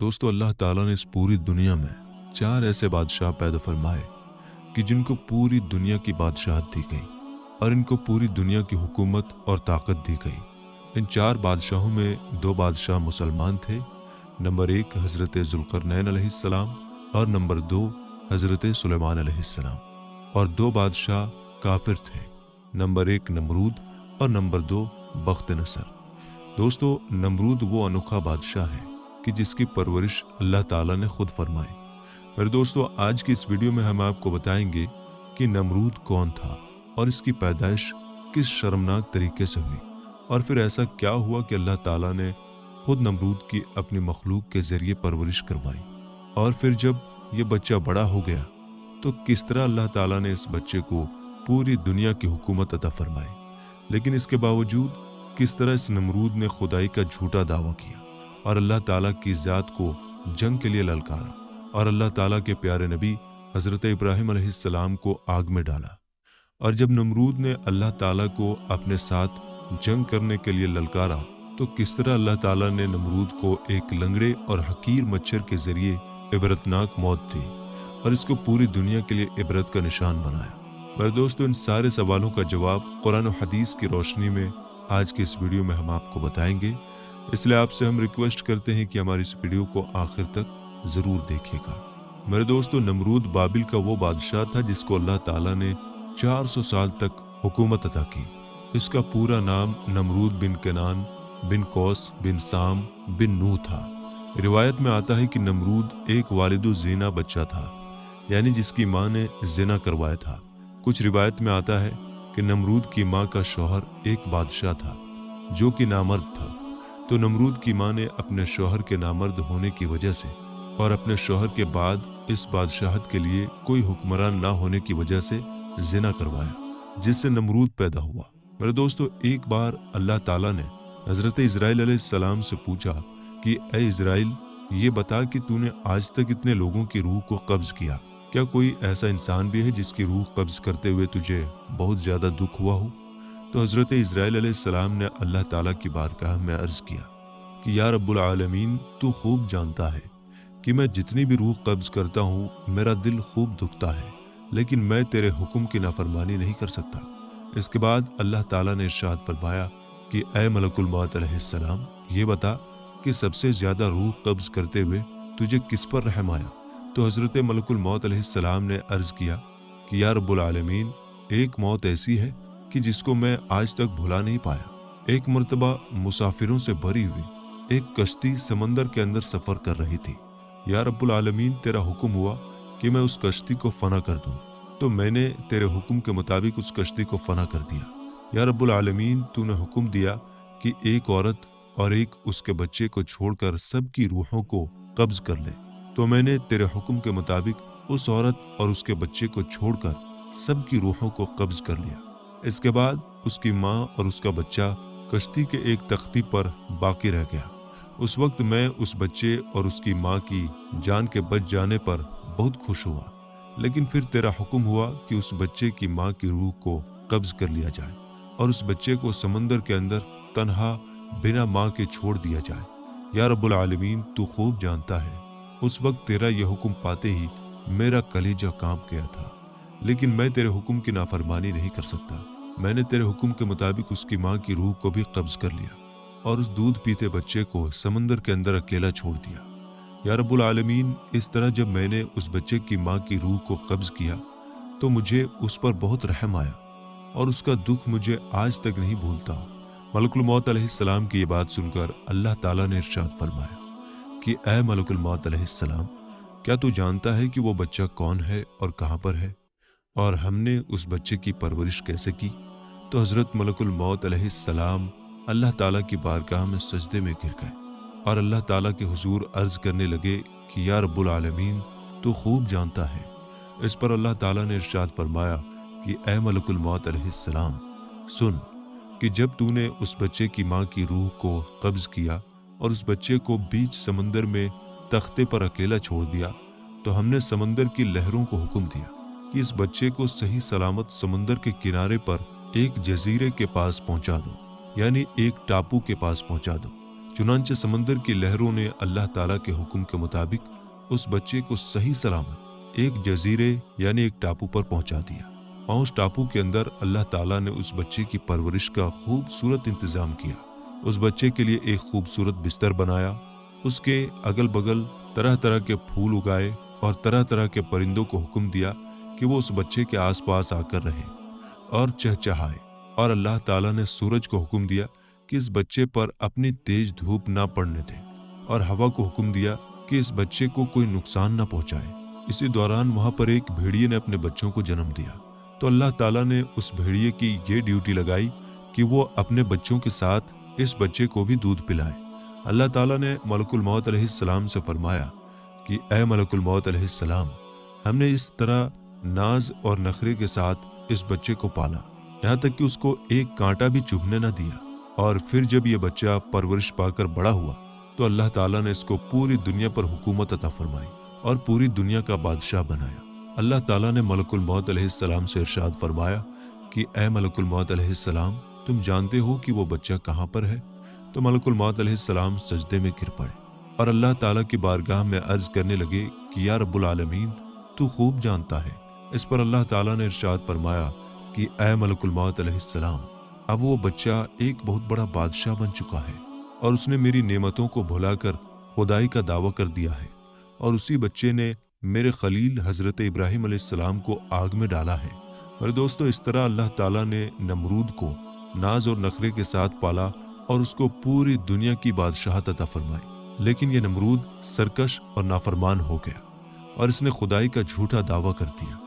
दोस्तों, अल्लाह ताला ने इस पूरी दुनिया में 4 ऐसे बादशाह पैदा फरमाए कि जिनको पूरी दुनिया की बादशाहत दी गई और इनको पूरी दुनिया की हुकूमत और ताकत दी गई। इन 4 बादशाहों में 2 बादशाह मुसलमान थे। नंबर 1 हज़रत ज़ुल्क़रनैन अलैहिस्सलाम और नंबर 2 हज़रत सुलेमान अलैहिस्सलाम। और 2 बादशाह काफिर थे, नंबर 1 नमरूद और नंबर 2 बख्त नसर। दोस्तों, नमरूद वो अनोखा बादशाह है कि जिसकी परवरिश अल्लाह ताला ने खुद फरमाई। मेरे दोस्तों, आज की इस वीडियो में हम आपको बताएंगे कि नमरूद कौन था और इसकी पैदाइश किस शर्मनाक तरीके से हुई, और फिर ऐसा क्या हुआ कि अल्लाह ताला ने खुद नमरूद की अपनी मखलूक के जरिए परवरिश करवाई। और फिर जब ये बच्चा बड़ा हो गया तो किस तरह अल्लाह ताला ने इस बच्चे को पूरी दुनिया की हुकूमत अता फरमाई। लेकिन इसके बावजूद किस तरह इस नमरूद ने खुदाई का झूठा दावा किया और अल्लाह ताला की ज़ात को जंग के लिए ललकारा और अल्लाह ताला के प्यारे नबी हज़रत इब्राहिम अलैहिस्सलाम को आग में डाला। और जब नमरूद ने अल्लाह ताला को अपने साथ जंग करने के लिए ललकारा तो किस तरह अल्लाह ताला ने नमरूद को एक लंगड़े और हकीर मच्छर के जरिए इबरतनाक मौत दी और इसको पूरी दुनिया के लिए इबरत का निशान बनाया। मेरे दोस्तों, इन सारे सवालों का जवाब कुरान और हदीस की रोशनी में आज के इस वीडियो में हम आपको बताएंगे। इसलिए आपसे हम रिक्वेस्ट करते हैं कि हमारी इस वीडियो को आखिर तक ज़रूर देखिएगा। मेरे दोस्तों, नमरूद बाबिल का वो बादशाह था जिसको अल्लाह ताला ने 400 साल तक हुकूमत अता की। इसका पूरा नाम नमरूद बिन केनान बिन कौस बिन साम बिन नूह था। रिवायत में आता है कि नमरूद एक वालिदु ज़िना बच्चा था, यानी जिसकी माँ ने ज़िना करवाया था। कुछ रिवायत में आता है कि नमरूद की माँ का शौहर एक बादशाह था जो कि नामर्द था। तो नमरूद की माँ ने अपने शौहर के नामर्द होने की वजह से और अपने शौहर के बाद इस बादशाहत के लिए कोई हुक्मरान ना होने की वजह से ज़िना करवाया, जिससे नमरूद पैदा हुआ। मेरे दोस्तों, एक बार अल्लाह ताला ने हज़रत इज़राइल अलैहिस्सलाम से पूछा कि ए इज़राइल, ये बता कि तूने आज तक इतने लोगों की रूह को कब्ज़ किया, क्या कोई ऐसा इंसान भी है जिसकी रूह कब्ज़ करते हुए तुझे बहुत ज़्यादा दुख हुआ हो? तो हज़रत इज़राइल अलैहिस्सलाम ने अल्लाह ताला की बारगाह में अर्ज़ किया कि या रब्बुल आलमीन, तू खूब जानता है कि मैं जितनी भी रूह कब्ज़ करता हूँ मेरा दिल खूब दुखता है, लेकिन मैं तेरे हुक्म की नाफरमानी नहीं कर सकता। इसके बाद अल्लाह ताला ने इरशाद फरमाया कि ए मलकुल मौत अलैहिस्सलाम, ये बता कि सबसे ज़्यादा रूह कब्ज़ करते हुए तुझे किस पर रहम आया? तो हज़रत मलकुल मौत अलैहिस्सलाम ने अर्ज़ किया कि या रब्बुल आलमीन, एक मौत ऐसी है कि जिसको मैं आज तक भुला नहीं पाया। एक मर्तबा मुसाफिरों से भरी हुई एक कश्ती समंदर के अंदर सफ़र कर रही थी। या रब्बुल आलमीन, तेरा हुक्म हुआ कि मैं उस कश्ती को फना कर दूं, तो मैंने तेरे हुक्म के मुताबिक उस कश्ती को फना कर दिया। या रब्बुल आलमीन, तूने हुक्म दिया कि एक औरत और एक उसके बच्चे को छोड़कर सबकी रूहों को कब्ज़ कर ले, तो मैंने तेरे हुक्म के मुताबिक उस औरत और उसके बच्चे को छोड़कर सबकी रूहों को कब्ज़ कर लिया। इसके बाद उसकी माँ और उसका बच्चा कश्ती के एक तख्ती पर बाकी रह गया। उस वक्त मैं उस बच्चे और उसकी माँ की जान के बच जाने पर बहुत खुश हुआ, लेकिन फिर तेरा हुक्म हुआ कि उस बच्चे की माँ की रूह को कब्ज़ कर लिया जाए और उस बच्चे को समंदर के अंदर तन्हा बिना माँ के छोड़ दिया जाए। या रब्बुल आलमीन, तू खूब जानता है उस वक्त तेरा यह हुक्म पाते ही मेरा कलेजा कांप गया था, लेकिन मैं तेरे हुक्म की नाफरमानी नहीं कर सकता। मैंने तेरे हुक्म के मुताबिक उसकी माँ की रूह को भी कब्ज़ कर लिया और उस दूध पीते बच्चे को समंदर के अंदर अकेला छोड़ दिया। या रब्बुल आलमीन, इस तरह जब मैंने उस बच्चे की माँ की रूह को कब्ज़ किया तो मुझे उस पर बहुत रहम आया और उसका दुख मुझे आज तक नहीं भूलता। मलकुल मौत अलैहिस्सलाम की ये बात सुनकर अल्लाह ताला ने इरशाद फरमाया कि ए मलकुल मौत अलैहिस्सलाम, क्या तू जानता है कि वो बच्चा कौन है और कहाँ पर है और हमने उस बच्चे की परवरिश कैसे की? तो हज़रत मलकुल मौत अलैहिस्सलाम अल्लाह ताला की बारगाह में सजदे में गिर गए और अल्लाह ताला के हुजूर अर्ज़ करने लगे कि या रब्बुल आलमीन, तू खूब जानता है। इस पर अल्लाह ताला ने इरशाद फरमाया कि ए मलकुल मौत अलैहिस्सलाम, सुन कि जब तूने उस बच्चे की माँ की रूह को कब्ज़ किया और उस बच्चे को बीच समंदर में तख्ते पर अकेला छोड़ दिया, तो हमने समंदर की लहरों को हुक्म दिया कि इस बच्चे को सही सलामत समंदर के किनारे पर एक जजीरे के पास पहुंचा दो, यानी एक टापू के पास पहुंचा दो, चुनांचे समंदर की लहरों ने अल्लाह ताला के हुक्म के मुताबिक उस बच्चे को सही सलामत एक जजीरे यानी एक टापू पर पहुंचा दिया। और उस टापू के अंदर अल्लाह ताला ने उस बच्चे की परवरिश का खूबसूरत इंतजाम किया। उस बच्चे के लिए एक खूबसूरत बिस्तर बनाया, उसके अगल बगल तरह तरह के फूल उगाए और तरह तरह के परिंदों को हुक्म दिया कि वो उस बच्चे के आसपास आकर रहे और चहचहाए। और अल्लाह ताला ने सूरज को हुक्म दिया कि इस बच्चे पर अपनी तेज धूप ना पड़ने दे, और हवा को हुक्म दिया कि इस बच्चे को कोई नुकसान ना पहुंचाए। इसी दौरान वहां पर एक भेड़िए ने अपने बच्चों को जन्म दिया, तो अल्लाह ताला ने उस भेड़िए की ये ड्यूटी लगाई कि वो अपने बच्चों के साथ इस बच्चे को भी दूध पिलाए। अल्लाह ताला ने मलकुल मौत अलैहिस्सलाम से फरमाया कि ए मलकुल मौत अलैहिस्सलाम, हमने इस तरह नाज और नखरे के साथ इस बच्चे को पाला, यहाँ तक कि उसको एक कांटा भी चुभने न दिया। और फिर जब ये बच्चा परवरिश पाकर बड़ा हुआ तो अल्लाह ताला ने इसको पूरी दुनिया पर हुकूमत अता फरमाई और पूरी दुनिया का बादशाह बनाया। अल्लाह ताला ने मलकुल मौत अलैहिस्सलाम से इरशाद फरमाया कि ए मलकुल मौत अलैहिस्सलाम, तुम जानते हो कि वो बच्चा कहाँ पर है? तो मलकुल मौत अलैहिस्सलाम सजदे में गिर पड़े और अल्लाह ताला की बारगाह में अर्ज करने लगे कि या रब्बुल आलमीन, तू खूब जानता है। इस पर अल्लाह ताला ने इरशाद फरमाया कि ए मलकुल मौत अलैहिस्सलाम, अब वो बच्चा एक बहुत बड़ा बादशाह बन चुका है और उसने मेरी नेमतों को भुलाकर खुदाई का दावा कर दिया है, और उसी बच्चे ने मेरे खलील हजरत इब्राहिम अलैहिस्सलाम को आग में डाला है। मेरे दोस्तों, इस तरह अल्लाह ताला ने नमरूद को नाज और नखरे के साथ पाला और उसको पूरी दुनिया की बादशाहत अता फरमाई। लेकिन ये नमरूद सरकश और नाफरमान हो गया और इसने खुदाई का झूठा दावा कर दिया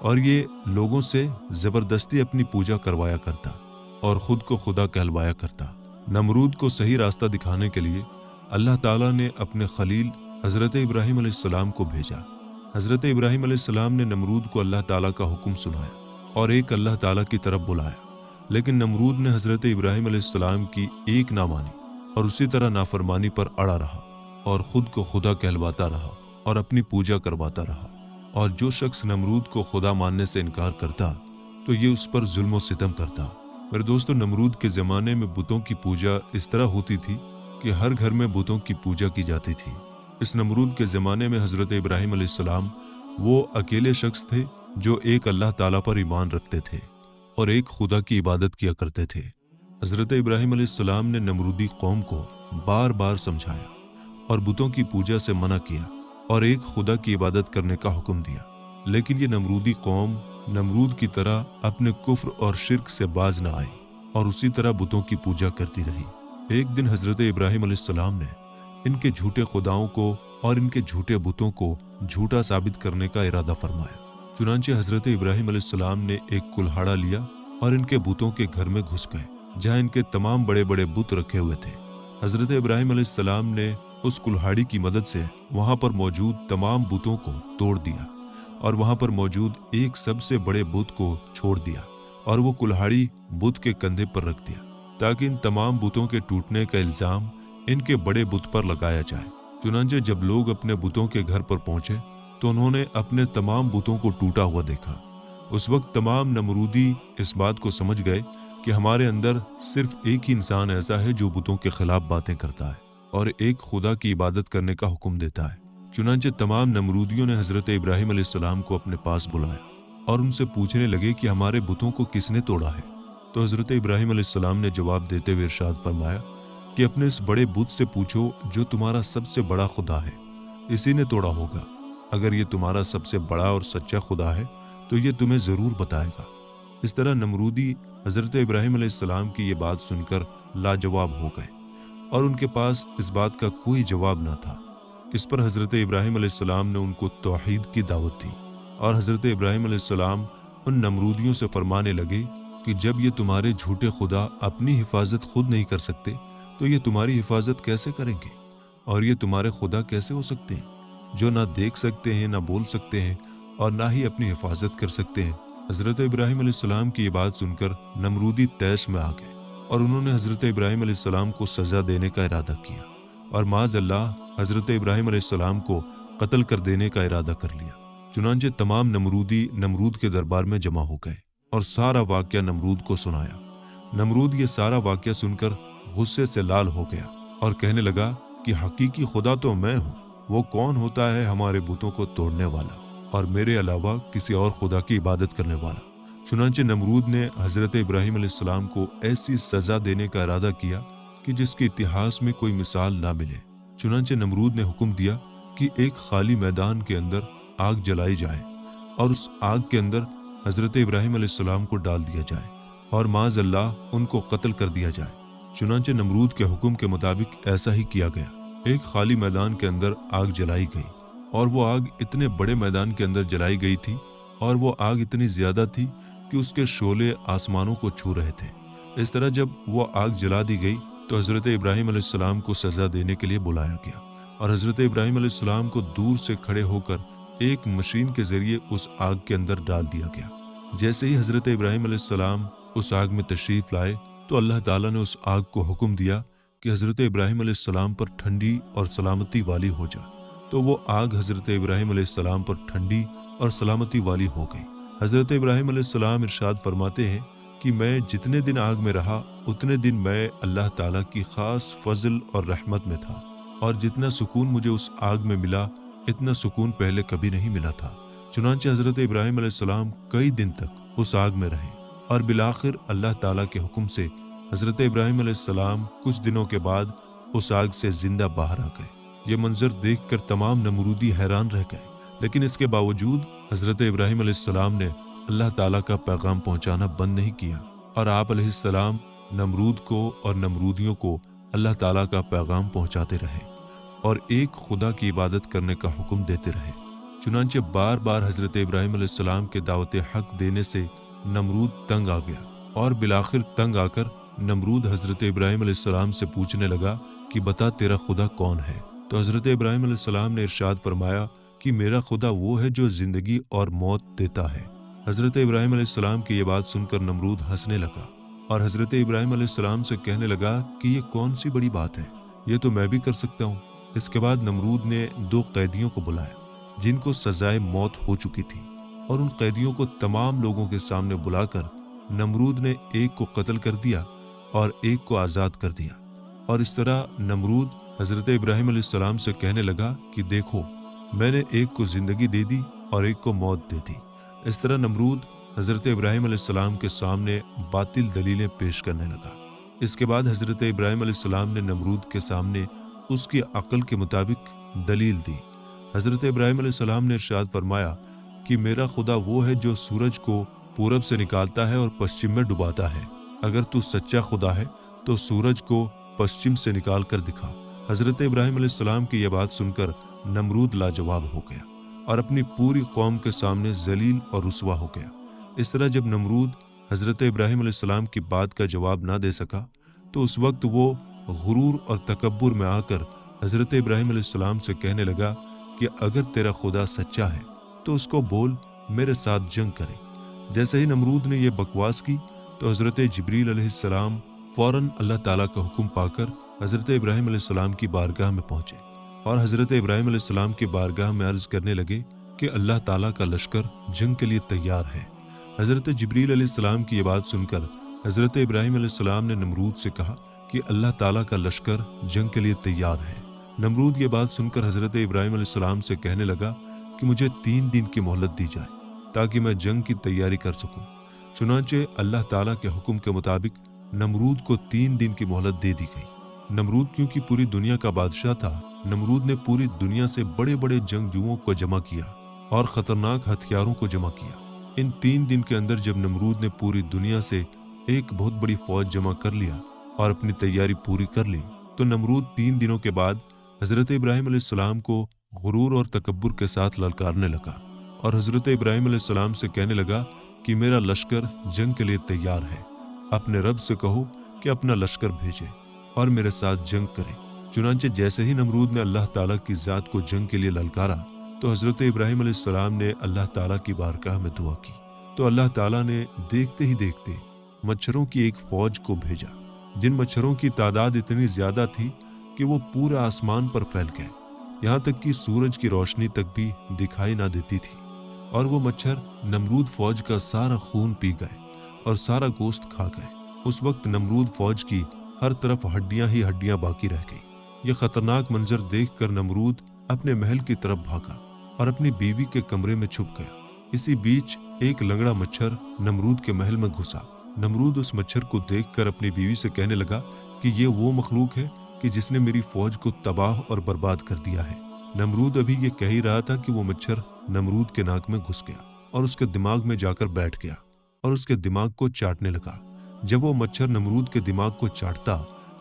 और ये लोगों से जबरदस्ती अपनी पूजा करवाया करता और खुद को खुदा कहलवाया करता। नमरूद को सही रास्ता दिखाने के लिए अल्लाह ताला ने अपने खलील हजरत इब्राहिम अलैहिस्सलाम को भेजा। हजरत इब्राहिम अलैहिस्सलाम ने नमरूद को अल्लाह ताला का हुक्म सुनाया और एक अल्लाह ताला की तरफ बुलाया, लेकिन नमरूद ने हजरत इब्राहिम अलैहिस्सलाम की एक ना मानी और उसी तरह नाफरमानी पर अड़ा रहा और खुद को खुदा कहलवाता रहा और अपनी पूजा करवाता रहा। और जो शख्स नमरूद को खुदा मानने से इनकार करता तो ये उस पर जुल्म व सितम करता। मेरे दोस्तों, नमरूद के ज़माने में बुतों की पूजा इस तरह होती थी कि हर घर में बुतों की पूजा की जाती थी। इस नमरूद के ज़माने में हज़रत इब्राहिम अलैहिस्सलाम वो अकेले शख्स थे जो एक अल्लाह ताला पर ईमान रखते थे और एक खुदा की इबादत किया करते थे। हज़रत इब्राहिम अलैहिस्सलाम ने नमरूदी कौम को बार बार समझाया और बुतों की पूजा से मना किया और एक खुदा की इबादत करने का हुक्म दिया, लेकिन ये नमरूदी कौम नमरूद की तरह अपने कुफ्र और शिर्क से बाज न आई और उसी तरह बुतों की पूजा करती रही। एक दिन हजरत इब्राहिम अलैहिस्सलाम ने इनके झूठे खुदाओं को और इनके झूठे बुतों को झूठा साबित करने का इरादा फरमाया। चुनांचे हजरत इब्राहिम अलैहिस्सलाम ने एक कुल्हाड़ा लिया और इनके बुतों के घर में घुस गए जहाँ इनके तमाम बड़े बड़े बुत रखे हुए थे। हजरत इब्राहिम अलैहिस्सलाम ने उस कुल्हाड़ी की मदद से वहां पर मौजूद तमाम बुतों को तोड़ दिया और वहां पर मौजूद एक सबसे बड़े बुत को छोड़ दिया और वो कुल्हाड़ी बुत के कंधे पर रख दिया ताकि इन तमाम बुतों के टूटने का इल्जाम इनके बड़े बुत पर लगाया जाए। चुनांचे जब लोग अपने बुतों के घर पर पहुंचे तो उन्होंने अपने तमाम बुतों को टूटा हुआ देखा। उस वक्त तमाम नमरूदी इस बात को समझ गए कि हमारे अंदर सिर्फ एक ही इंसान ऐसा है जो बुतों के खिलाफ बातें करता है और एक खुदा की इबादत करने का हुक्म देता है। चुनांचे तमाम नमरूदियों ने हजरत इब्राहिम अलैहिस्सलाम को अपने पास बुलाया और उनसे पूछने लगे कि हमारे बुतों को किसने तोड़ा है। तो हजरत इब्राहिम अलैहिस्सलाम ने जवाब देते हुए इरशाद फरमाया कि अपने इस बड़े बुत से पूछो जो तुम्हारा सबसे बड़ा खुदा है, इसी ने तोड़ा होगा। अगर ये तुम्हारा सबसे बड़ा और सच्चा खुदा है तो ये तुम्हें जरूर बताएगा। इस तरह नमरूदी हजरत इब्राहिम अलैहिस्सलाम की ये बात सुनकर लाजवाब हो गए और उनके पास इस बात का कोई जवाब न था। इस पर हजरत इब्राहिम अलैहिस्सलाम ने उनको तौहीद की दावत दी और हजरत इब्राहिम अलैहिस्सलाम उन नमरूदियों से फरमाने लगे कि जब ये तुम्हारे झूठे खुदा अपनी हिफाजत खुद नहीं कर सकते तो ये तुम्हारी हिफाजत कैसे करेंगे, और ये तुम्हारे खुदा कैसे हो सकते हैं जो ना देख सकते हैं, ना बोल सकते हैं और ना ही अपनी हिफाजत कर सकते हैं। हजरत इब्राहिम अलैहिस्सलाम की ये बात सुनकर नमरूदी तैश में आ गए और उन्होंने हजरत इब्राहिम अलैहिस्सलाम को सजा देने का इरादा किया और माज़ अल्लाह हजरत इब्राहिम अलैहिस्सलाम को कत्ल कर देने का इरादा कर लिया। चुनांचे तमाम नमरूदी नमरूद के दरबार में जमा हो गए और सारा वाकया नमरूद को सुनाया। नमरूद ये सारा वाकया सुनकर गुस्से से लाल हो गया اور کہنے لگا کہ حقیقی خدا تو میں ہوں، وہ کون ہوتا ہے ہمارے بتوں کو توڑنے والا اور میرے علاوہ کسی اور خدا کی عبادت کرنے والا؟ چنانچہ نمرود نے حضرت ابراہیم علیہ السلام کو ایسی سزا دینے کا ارادہ کیا کہ جس کے اتہاس میں کوئی مثال نہ ملے۔ چنانچہ نمرود نے حکم دیا کہ ایک خالی میدان کے اندر آگ جلائی جائے اور اس آگ کے اندر حضرت ابراہیم علیہ السلام کو ڈال دیا جائے اور معاذ اللہ ان کو قتل کر دیا جائے۔ چنانچہ نمرود کے حکم کے مطابق ایسا ہی کیا گیا۔ ایک خالی میدان کے اندر آگ جلائی گئی اور وہ آگ اتنے بڑے میدان کے اندر جلائی گئی تھی اور وہ آگ اتنی زیادہ تھی کہ اس کے شعلے آسمانوں کو چھو رہے تھے۔ اس طرح جب وہ آگ جلا دی گئی تو حضرت ابراہیم علیہ السلام کو سزا دینے کے لیے بلایا گیا اور حضرت ابراہیم علیہ السلام کو دور سے کھڑے ہو کر ایک مشین کے ذریعے اس آگ کے اندر ڈال دیا گیا۔ جیسے ہی حضرت ابراہیم علیہ السلام اس آگ میں تشریف لائے تو اللہ تعالیٰ نے اس آگ کو حکم دیا کہ حضرت ابراہیم علیہ السلام پر ٹھنڈی اور سلامتی والی ہو جا، تو وہ آگ حضرت ابراہیم علیہ السلام پر ٹھنڈی اور سلامتی والی ہو گئی۔ حضرت ابراہیم علیہ السلام ارشاد فرماتے ہیں کہ میں جتنے دن آگ میں رہا اتنے دن میں اللہ تعالیٰ کی خاص فضل اور رحمت میں تھا، اور جتنا سکون مجھے اس آگ میں ملا اتنا سکون پہلے کبھی نہیں ملا تھا۔ چنانچہ حضرت ابراہیم علیہ السلام کئی دن تک اس آگ میں رہے اور بالآخر اللہ تعالیٰ کے حکم سے حضرت ابراہیم علیہ السلام کچھ دنوں کے بعد اس آگ سے زندہ باہر آ گئے۔ یہ منظر دیکھ کر تمام نمرودی حیران رہ گئے، لیکن اس کے باوجود حضرت ابراہیم علیہ السلام نے اللہ تعالیٰ کا پیغام پہنچانا بند نہیں کیا، اور آپ علیہ السلام نمرود کو اور نمرودیوں کو اللہ تعالیٰ کا پیغام پہنچاتے رہے اور ایک خدا کی عبادت کرنے کا حکم دیتے رہے۔ چنانچہ بار بار حضرت ابراہیم علیہ السلام کے دعوت حق دینے سے نمرود تنگ آ گیا، اور بالآخر تنگ آ کر نمرود حضرت ابراہیم علیہ السلام سے پوچھنے لگا کہ بتا تیرا خدا کون ہے؟ تو حضرت ابراہیم علیہ السلام نے ارشاد فرمایا کہ میرا خدا وہ ہے جو زندگی اور موت دیتا ہے۔ حضرت ابراہیم علیہ السلام کی یہ بات سن کر نمرود ہنسنے لگا اور حضرت ابراہیم علیہ السلام سے کہنے لگا کہ یہ کون سی بڑی بات ہے، یہ تو میں بھی کر سکتا ہوں۔ اس کے بعد نمرود نے 2 قیدیوں کو بلایا جن کو سزائے موت ہو چکی تھی، اور ان قیدیوں کو تمام لوگوں کے سامنے بلا کر نمرود نے ایک کو قتل کر دیا اور ایک کو آزاد کر دیا۔ اور اس طرح نمرود حضرت ابراہیم علیہ السلام سے کہنے لگا کہ دیکھو، میں نے ایک کو زندگی دے دی اور ایک کو موت دے دی۔ اس طرح نمرود حضرت ابراہیم علیہ السلام کے سامنے باطل دلیلیں پیش کرنے لگا۔ اس کے بعد حضرت ابراہیم علیہ السلام نے نمرود کے سامنے اس کی عقل کے مطابق دلیل دی۔ حضرت ابراہیم علیہ السلام نے ارشاد فرمایا کہ میرا خدا وہ ہے جو سورج کو پورب سے نکالتا ہے اور پشچم میں ڈباتا ہے۔ اگر تو سچا خدا ہے تو سورج کو پشچم سے نکال کر دکھا۔ حضرت ابراہیم علیہ السلام کی یہ بات سن کر نمرود لاجواب ہو گیا اور اپنی پوری قوم کے سامنے ذلیل اور رسوا ہو گیا۔ اس طرح جب نمرود حضرت ابراہیم علیہ السلام کی بات کا جواب نہ دے سکا تو اس وقت وہ غرور اور تکبر میں آ کر حضرت ابراہیم علیہ السلام سے کہنے لگا کہ اگر تیرا خدا سچا ہے تو اس کو بول میرے ساتھ جنگ کرے۔ جیسے ہی نمرود نے یہ بکواس کی تو حضرت جبریل علیہ السلام فوراً اللہ تعالیٰ کا حکم پا کر حضرت ابراہیم علیہ السلام کی بارگاہ میں پہنچے اور حضرت ابراہیم علیہ السلام کی بارگاہ میں عرض کرنے لگے کہ اللہ تعالیٰ کا لشکر جنگ کے لیے تیار ہے۔ حضرت جبریل علیہ السلام کی یہ بات سن کر حضرت ابراہیم علیہ السلام نے نمرود سے کہا کہ اللہ تعالیٰ کا لشکر جنگ کے لیے تیار ہے۔ نمرود یہ بات سن کر حضرت ابراہیم علیہ السلام سے کہنے لگا کہ مجھے 3 دن کی مہلت دی جائے تاکہ میں جنگ کی تیاری کر سکوں۔ چنانچہ اللہ تعالیٰ کے حکم کے مطابق نمرود کو 3 دن کی مہلت دے دی گئی۔ نمرود کیونکہ پوری دنیا کا بادشاہ تھا، نمرود نے پوری دنیا سے بڑے بڑے جنگجوؤں کو جمع کیا اور خطرناک ہتھیاروں کو جمع کیا۔ ان 3 دن کے اندر جب نمرود نے پوری دنیا سے ایک بہت بڑی فوج جمع کر لیا اور اپنی تیاری پوری کر لی تو نمرود 3 دنوں کے بعد حضرت ابراہیم علیہ السلام کو غرور اور تکبر کے ساتھ للکارنے لگا اور حضرت ابراہیم علیہ السلام سے کہنے لگا کہ میرا لشکر جنگ کے لیے تیار ہے، اپنے رب سے کہو کہ اپنا لشکر بھیجے اور میرے ساتھ جنگ کرے۔ چنانچہ جیسے ہی نمرود نے اللہ تعالیٰ کی ذات کو جنگ کے لیے للکارا تو حضرت ابراہیم علیہ السلام نے اللہ تعالیٰ کی بارگاہ میں دعا کی تو اللہ تعالیٰ نے دیکھتے ہی دیکھتے مچھروں کی ایک فوج کو بھیجا، جن مچھروں کی تعداد اتنی زیادہ تھی کہ وہ پورے آسمان پر پھیل گئے، یہاں تک کہ سورج کی روشنی تک بھی دکھائی نہ دیتی تھی، اور وہ مچھر نمرود فوج کا سارا خون پی گئے اور سارا گوشت کھا گئے۔ اس وقت نمرود فوج کی ہر طرف ہڈیاں ہی ہڈیاں باقی رہ گئی यह खतरनाक मंजर देखकर नमरूद अपने महल की तरफ भागा और अपनी बीवी के कमरे में छुप गया। इसी बीच एक लंगड़ा मच्छर नमरूद के महल में घुसा। नमरूद उस मच्छर को देखकर अपनी बीवी से कहने लगा कि ये वो मखलूक है कि जिसने मेरी फौज को तबाह और बर्बाद कर दिया है। नमरूद अभी ये कह ही रहा था कि वो मच्छर नमरूद के नाक में घुस गया और उसके दिमाग में जाकर बैठ गया और उसके दिमाग को चाटने लगा। जब वो मच्छर नमरूद के दिमाग को चाटता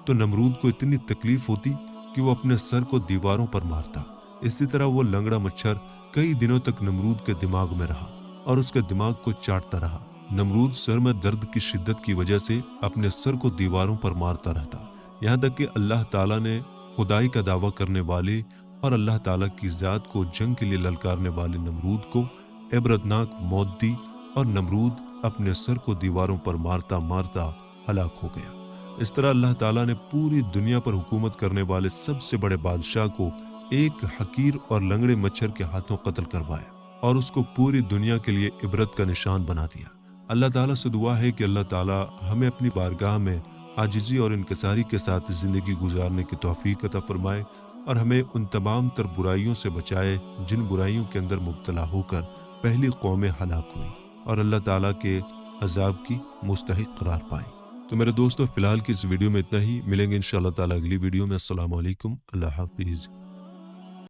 तो नमरूद को इतनी तकलीफ होती कि वो अपने सर को दीवारों पर मारता। इसी तरह वो लंगड़ा मच्छर कई दिनों तक नमरूद के दिमाग में रहा और उसके दिमाग को चाटता रहा। नमरूद सर में दर्द की शिद्दत की वजह से अपने सर को दीवारों पर मारता रहता, यहाँ तक कि अल्लाह ताला ने खुदाई का दावा करने वाले और अल्लाह ताला की ज़ात को जंग के लिए ललकारने वाले नमरूद को इबरतनाक मौत दी और नमरूद अपने सर को दीवारों पर मारता मारता हलाक हो गया। इस तरह अल्लाह ताला ने पूरी दुनिया पर हुकूमत करने वाले सबसे बड़े बादशाह को एक हकीर और लंगड़े मच्छर के हाथों कत्ल करवाया और उसको पूरी दुनिया के लिए इबरत का निशान बना दिया। अल्लाह ताला से दुआ है कि अल्लाह ताला हमें अपनी बारगाह में आजिज़ी और इनकिसारी के साथ ज़िंदगी गुजारने की तौफीक अता फरमाए और हमें उन तमाम तर बुराइयों से बचाए जिन बुराइयों के अंदर मुब्तला होकर पहली कौमें हलाक हुई और अल्लाह ताला के अजाब की मुस्तहिक करार पाएं। तो मेरे दोस्तों, फिलहाल की इस वीडियो में इतना ही। मिलेंगे इंशाअल्लाह ताला अगली वीडियो में। अस्सलाम वालेकुम, अल्लाह हाफिज़।